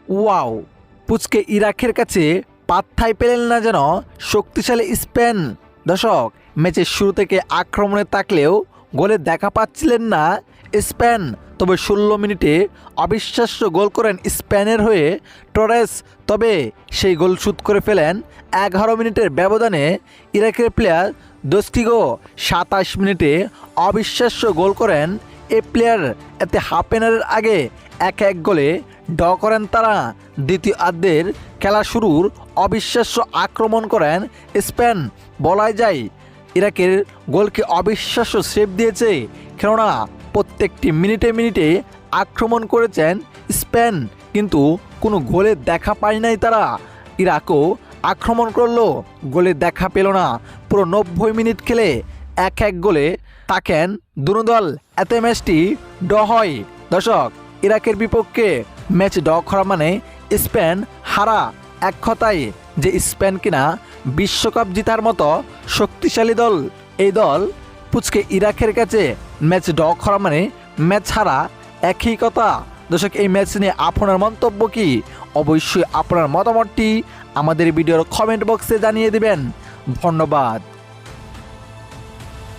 Wow, পুচকে ইরাকের কাছে পাত্তাই পেলেন না যেন শক্তিশালী স্পেন। দর্শক, ম্যাচের শুরু থেকে আক্রমণে তাকলেও গোলে দেখা পাচ্ছিলেন না স্পেন। তবে 16 মিনিটে অবিশ্বাস্য গোল করেন স্পেনের হয়ে টরেস। তবে সেই গোল শোধ করে ফেলেন 11 মিনিটের ব্যবধানে ইরাকের প্লেয়ার দোস্টিগো। 27 মিনিটে অবিশ্বাস্য গোল করেন এ প্লেয়ার। এতে হাফ এনারের আগে 1-1 গোলে ড করেন তারা। দ্বিতীয়ার্ধের খেলা শুরুর অবিশ্বাস্য আক্রমণ করেন স্পেন। বলাই যায় ইরাকের গোলকে অবিশ্বাস্য সেভ দিয়েছে, কেননা প্রত্যেকটি মিনিটে মিনিটে আক্রমণ করেছেন স্পেন, কিন্তু কোনো গোলের দেখা পায় নাই তারা। ইরাকও আক্রমণ করলো, গোলের দেখা পেল না। পুরো 90 মিনিট খেলে 1-1 গোলে থাকেন দুনো দল। এতে ম্যাচটি ড হয়। দর্শক, ইরাকের বিপক্ষে ম্যাচ ড করা মানে স্পেন হারা। এক কথায় যে স্পেন কিনা বিশ্বকাপ জেতার মতো শক্তিশালী দল, এই দল পুচকে ইরাকের কাছে ম্যাচ ড করা মানে ম্যাচ হারা, একই কথা। দর্শক, এই ম্যাচ নিয়ে আপনার মন্তব্য কি? অবশ্যই আপনার মতামতটি আমাদের ভিডিওর কমেন্ট বক্সে জানিয়ে দিবেন। ধন্যবাদ।